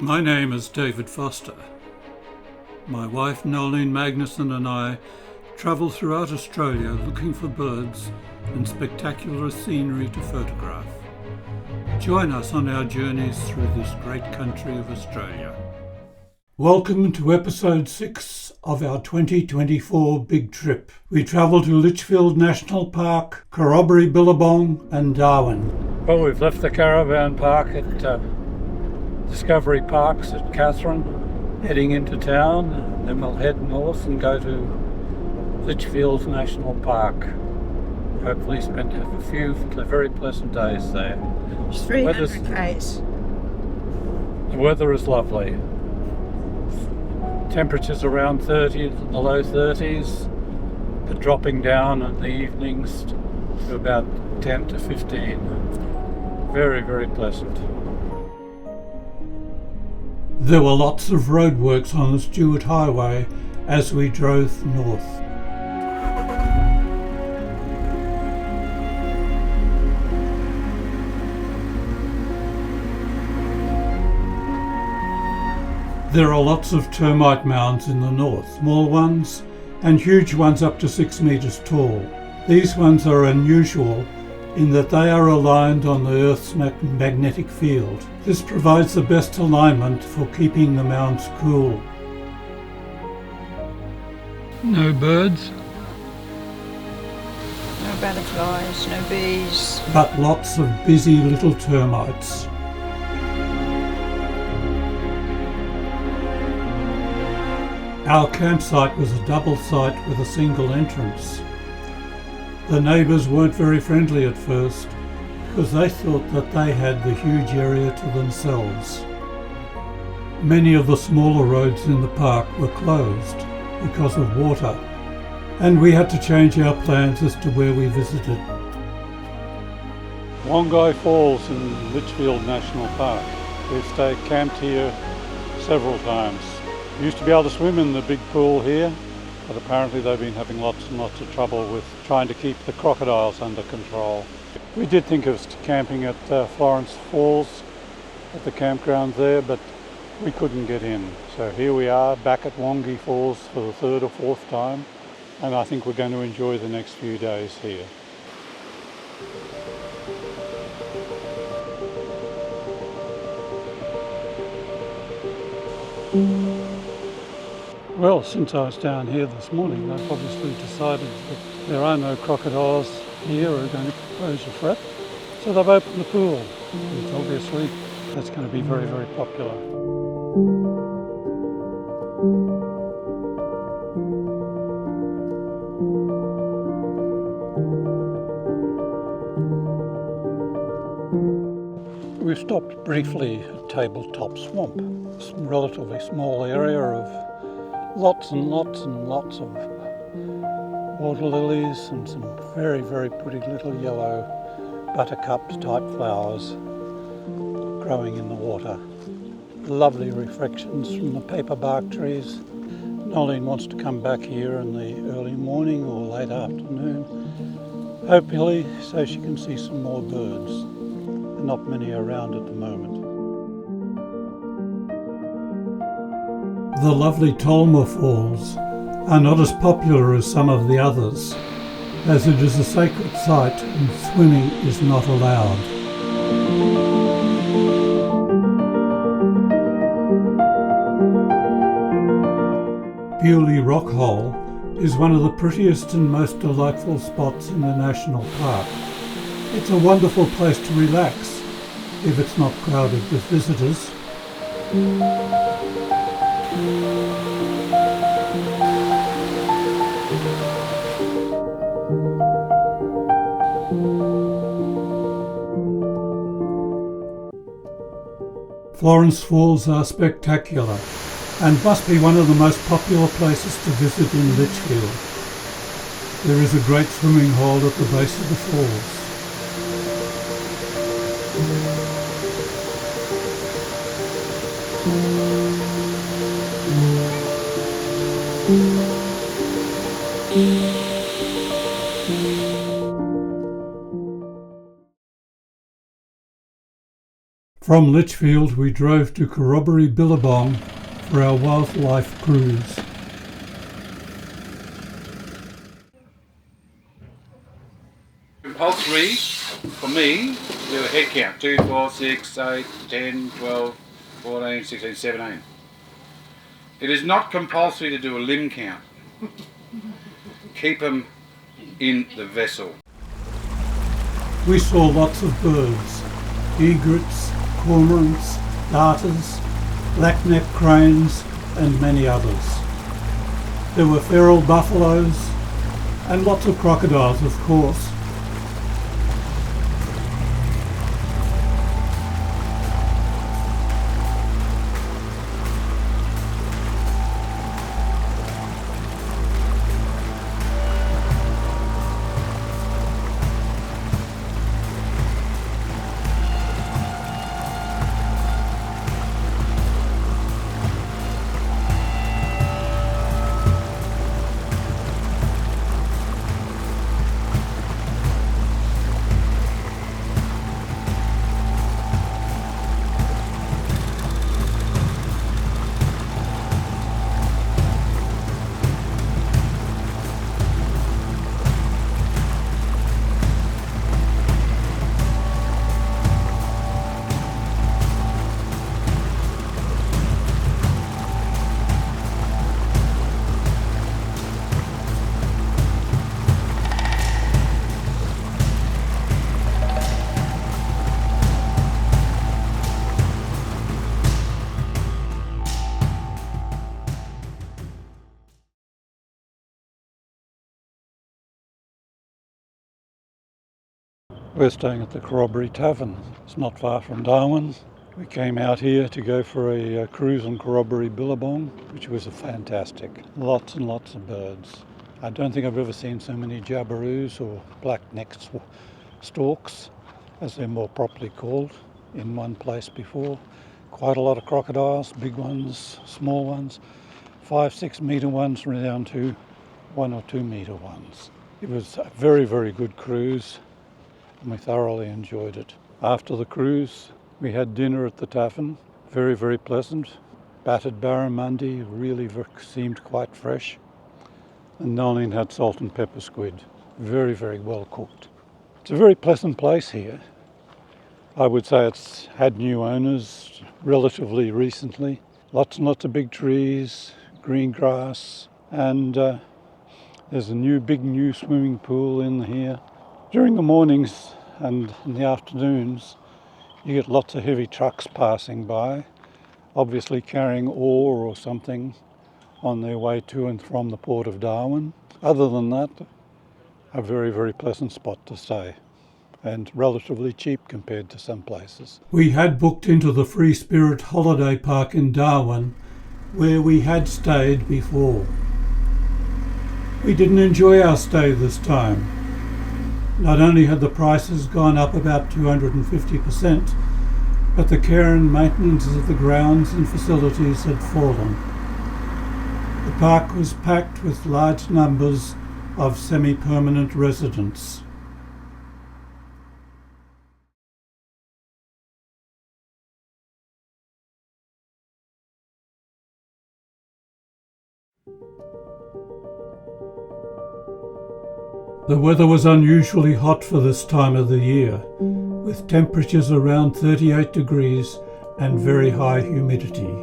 My name is David Foster. My wife Nolene Magnuson and I travel throughout Australia looking for birds and spectacular scenery to photograph. Join us on our journeys through this great country of Australia. Welcome to episode 6 of our 2024 big trip. We travel to Litchfield National Park, Corroboree Billabong and Darwin. Well, we've left the caravan park at Discovery Parks at Katherine, heading into town, and then we'll head north and go to Litchfield National Park. Hopefully spend a few very pleasant days there. It's 300 k's. The weather is lovely. Temperatures around 30 to the low 30s, but dropping down in the evenings to about 10 to 15. Very, very pleasant. There were lots of roadworks on the Stuart Highway as we drove north. There are lots of termite mounds in the north, small ones and huge ones up to 6 metres tall. These ones are unusual in that they are aligned on the Earth's magnetic field. This provides the best alignment for keeping the mounds cool. No birds. No butterflies, no bees. But lots of busy little termites. Our campsite was a double site with a single entrance. The neighbours weren't very friendly at first because they thought that they had the huge area to themselves. Many of the smaller roads in the park were closed because of water, and we had to change our plans as to where we visited. Wangi Falls in Litchfield National Park. We've stayed camped here several times. We used to be able to swim in the big pool here, but apparently they've been having lots and lots of trouble with trying to keep the crocodiles under control. We did think of camping at Florence Falls at the campground there, but we couldn't get in. So here we are back at Wangi Falls for the third or fourth time, and I think we're going to enjoy the next few days here. Well, since I was down here this morning, I've obviously decided that there are no crocodiles here who are going to pose a threat. So they've opened the pool, and obviously that's going to be very, very popular. We stopped briefly at Tabletop Swamp, a relatively small area of lots and lots and lots of water lilies and some very, very pretty little yellow buttercup type flowers growing in the water. Lovely reflections from the paper bark trees. Nolene wants to come back here in the early morning or late afternoon, hopefully so she can see some more birds. There are not many around at the moment. The lovely Tolmer Falls are not as popular as some of the others, as it is a sacred site and swimming is not allowed. Buley Rockhole is one of the prettiest and most delightful spots in the national park. It's a wonderful place to relax if it's not crowded with visitors. Florence Falls are spectacular and must be one of the most popular places to visit in Litchfield. There is a great swimming hole at the base of the falls. From Litchfield we drove to Corroboree Billabong for our wildlife cruise. Compulsory for me to do a head count. 2, 4, 6, 8, 10, 12, 14, 16, 17. It is not compulsory to do a limb count. Keep them in the vessel. We saw lots of birds, egrets, cormorants, darters, black-necked cranes and many others. There were feral buffaloes and lots of crocodiles, of course. We're staying at the Corroboree Tavern. It's not far from Darwin. We came out here to go for a cruise on Corroboree Billabong, which was fantastic. Lots and lots of birds. I don't think I've ever seen so many jabberoos or black-necked storks, as they're more properly called, in one place before. Quite a lot of crocodiles, big ones, small ones, 5-6 metre ones down to 1 or 2 metre ones. It was a very, very good cruise, and we thoroughly enjoyed it. After the cruise, we had dinner at the tavern. Very, very pleasant. Battered barramundi really seemed quite fresh. And Nolene had salt and pepper squid. Very, very well cooked. It's a very pleasant place here. I would say it's had new owners relatively recently. Lots and lots of big trees, green grass, and there's a big new swimming pool in here. During the mornings and in the afternoons, you get lots of heavy trucks passing by, obviously carrying ore or something on their way to and from the port of Darwin. Other than that, a very, very pleasant spot to stay, and relatively cheap compared to some places. We had booked into the Free Spirit Holiday Park in Darwin, where we had stayed before. We didn't enjoy our stay this time. Not only had the prices gone up about 250%, but the care and maintenance of the grounds and facilities had fallen. The park was packed with large numbers of semi-permanent residents. The weather was unusually hot for this time of the year, with temperatures around 38 degrees and very high humidity.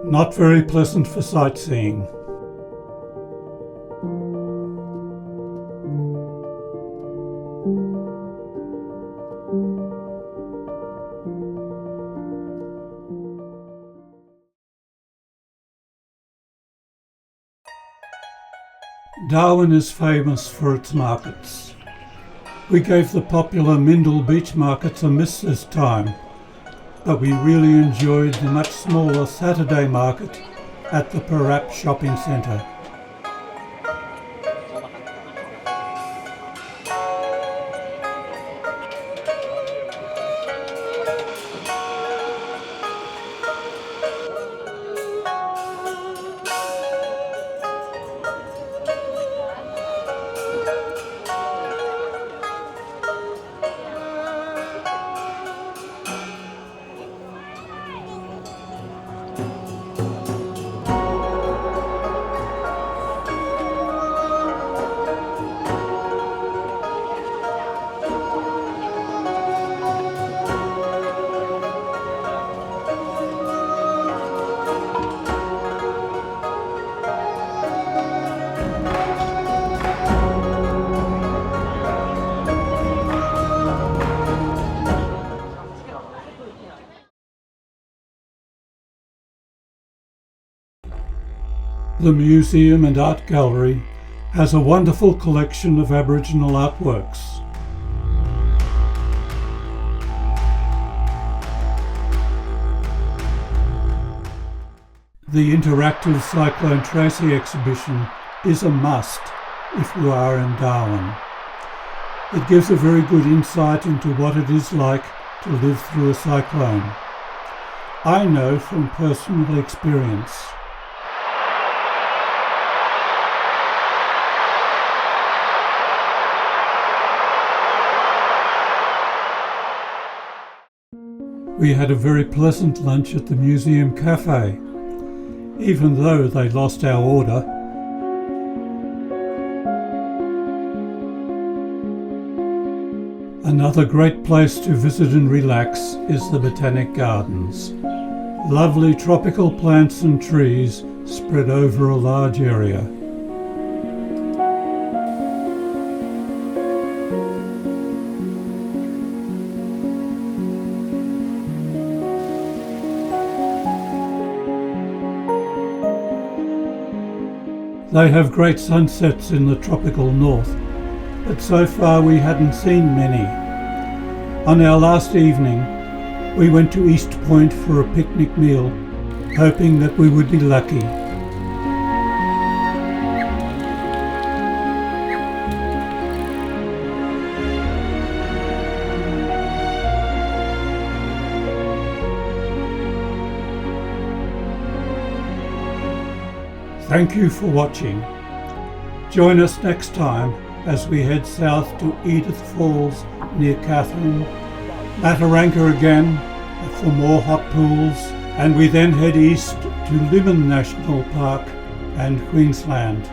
Not very pleasant for sightseeing. Darwin is famous for its markets. We gave the popular Mindle Beach markets a miss this time, but we really enjoyed the much smaller Saturday market at the Parap Shopping Centre. The museum and art gallery has a wonderful collection of Aboriginal artworks. The interactive Cyclone Tracy exhibition is a must if you are in Darwin. It gives a very good insight into what it is like to live through a cyclone. I know from personal experience. We had a very pleasant lunch at the museum cafe, even though they lost our order. Another great place to visit and relax is the Botanic Gardens. Lovely tropical plants and trees spread over a large area. They have great sunsets in the tropical north, but so far we hadn't seen many. On our last evening, we went to East Point for a picnic meal, hoping that we would be lucky. Thank you for watching. Join us next time as we head south to Edith Falls near Katherine, Mataranka again for more hot pools, and we then head east to Litchfield National Park and Queensland.